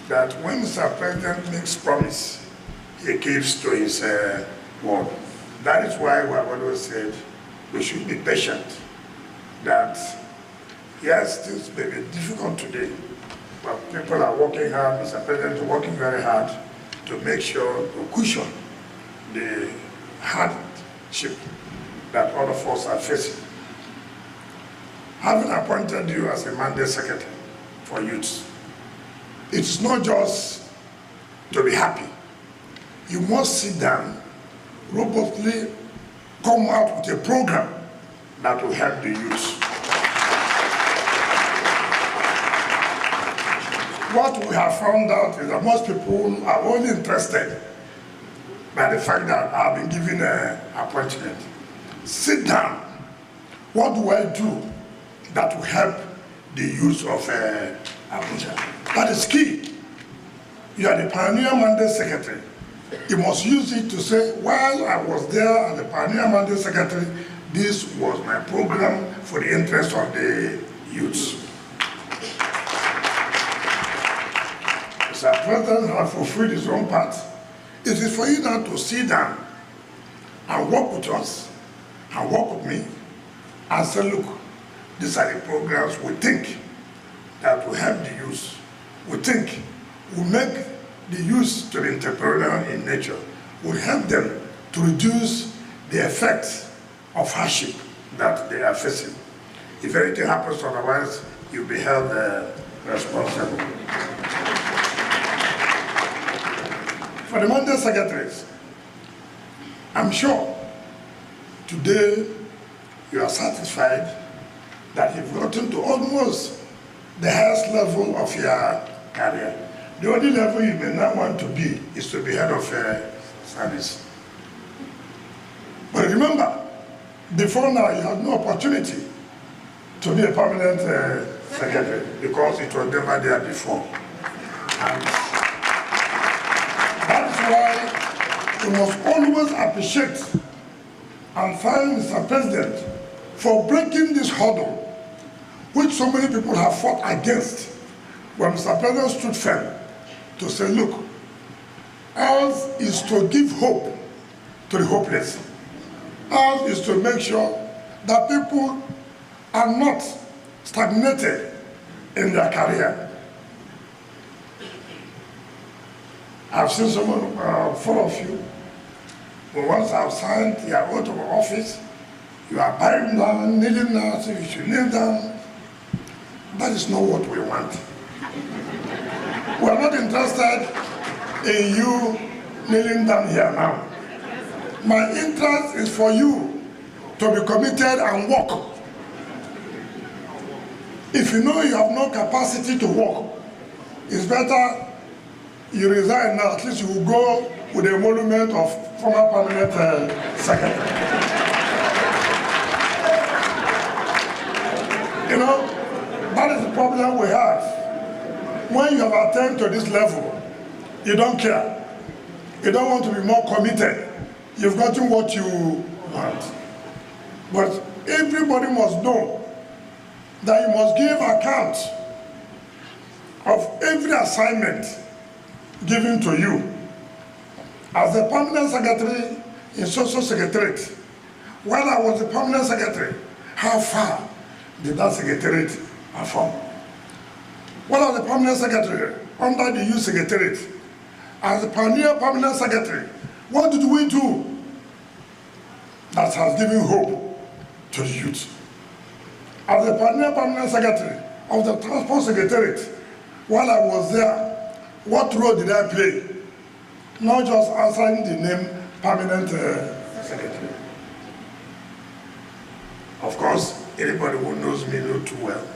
that when Mr. President makes promise, he keeps to his word. That is why we have always said we should be patient. That yes, things may be difficult today, but people are working hard, Mr. President is working very hard to make sure to cushion the hardship that all of us are facing. Having appointed you as a mandate secretary for youth, it's not just to be happy. You must sit down, robustly come out with a program that will help the youth. What we have found out is that most people are only interested by the fact that I've been given an appointment. Sit down. What do I do that will help the youth of Abuja? That is key. You are the Pioneer Mandate Secretary. You must use it to say, while I was there as the Pioneer Mandate Secretary, this was my program for the interest of the youth. Mr. President has fulfilled his own part. It is for you now to sit down and work with us and work with me and say, look, these are the programs we think that will help the youth. We think will make the youth to be entrepreneurial in nature, will help them to reduce the effects of hardship that they are facing. If anything happens otherwise, you'll be held responsible. For the mandate secretaries, I'm sure today you are satisfied that you've gotten to almost the highest level of your career. The only level you may not want to be is to be head of service. But remember, before now you had no opportunity to be a permanent secretary because it was never there before. And that's why we must always appreciate and thank Mr. President for breaking this hurdle which so many people have fought against, when Mr. President stood firm to say, look, ours is to give hope to the hopeless. Ours is to make sure that people are not stagnated in their career. I've seen some four of you, but once I've signed your oath of office, you are bowing down, kneeling down, so you should kneel down. That is not what we want. We are not interested in you kneeling down here now. My interest is for you to be committed and work. If you know you have no capacity to work, it's better you resign now. At least you will go with a monument of former permanent secretary. You know, that is the problem we have. When you have attained to this level, you don't care. You don't want to be more committed. You've gotten what you want. But everybody must know that you must give account of every assignment given to you. As the permanent secretary in social secretariat, while I was the permanent secretary, how far did that secretariat perform? While I was the permanent secretary under the youth secretariat, as the pioneer permanent secretary, what did we do that has given hope to the youth? As the pioneer permanent secretary of the transport secretariat, while I was there, what role did I play? Not just answering the name permanent secretary. Of course, anybody who knows me knows too well,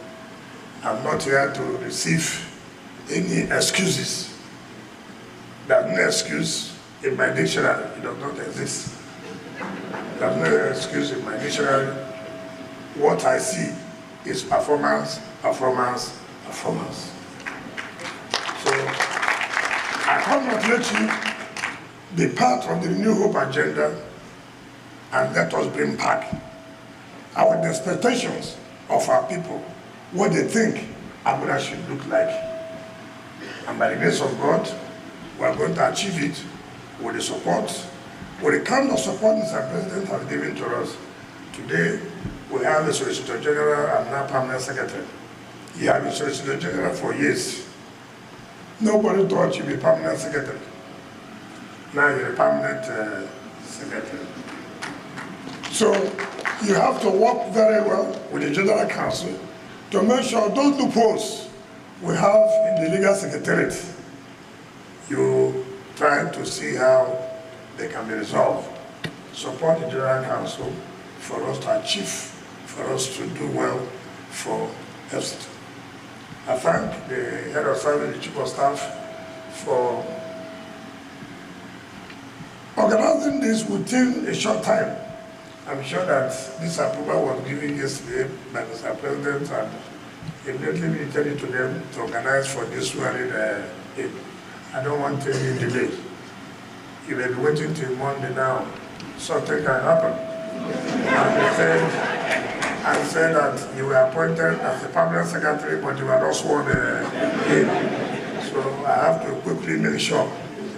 I'm not here to receive any excuses. There's no excuse in my dictionary. It does not exist. There's no excuse in my dictionary. What I see is performance, performance, performance. So I congratulate you. Be part of the New Hope agenda and let us bring back our expectations of our people, what they think Abuja should look like. And by the grace of God, we are going to achieve it with the support, with the kind of support Mr. President has given to us. Today, we have a Solicitor General and now Permanent Secretary. He has been Solicitor General for years. Nobody thought he'd be Permanent Secretary. Now you're a Permanent Secretary. So you have to work very well with the General Council to make sure those loopholes we have in the legal secretariat, you try to see how they can be resolved. Support the General Council for us to achieve, for us to do well for FCT. I thank the Head of Service, the Chief of Staff, for organizing this within a short time. I'm sure that this approval was given yesterday by Mr. President, and immediately we tell it to them to organize for this swearing in. I don't want any delay. You may be waiting till Monday now, something can happen. And said that you were appointed as the Permanent Secretary, but you were not sworn in. So I have to quickly make sure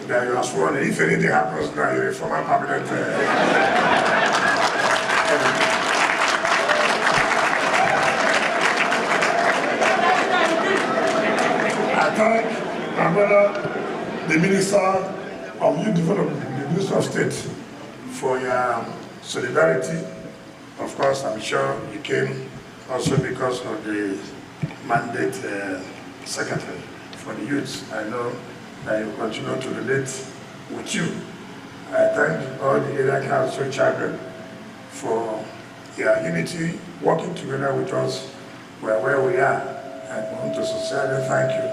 that you are sworn in. If anything happens now, you're a former Permanent I thank my brother, the Minister of Youth Development, the Minister of State, for your solidarity. Of course, I'm sure you came also because of the mandate secretary for the youth. I know that you continue to relate with you. I thank all the area council chairmen for your unity, working together with us where we are. I want to sincerely thank you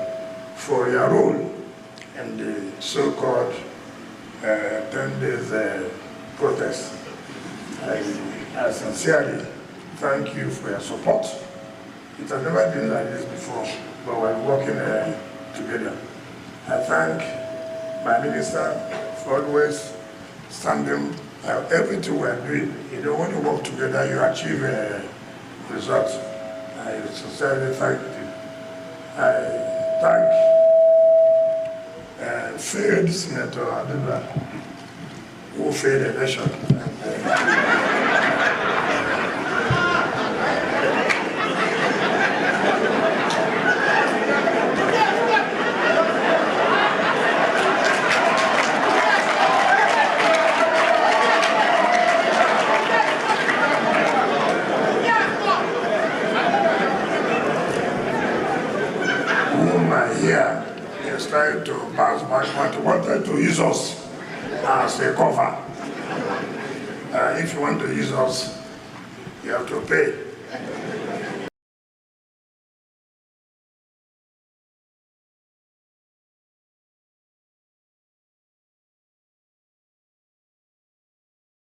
for your role in the so-called 10 days protest. I sincerely thank you for your support. It has never been like this before, but we're working together. I thank my minister for always standing everything we're doing. You know, when you work together, you achieve results. I sincerely thank you. I thank failed Senator Adela, who failed election. Here is trying to pass back, wanted to use us as a cover. If you want to use us, you have to pay.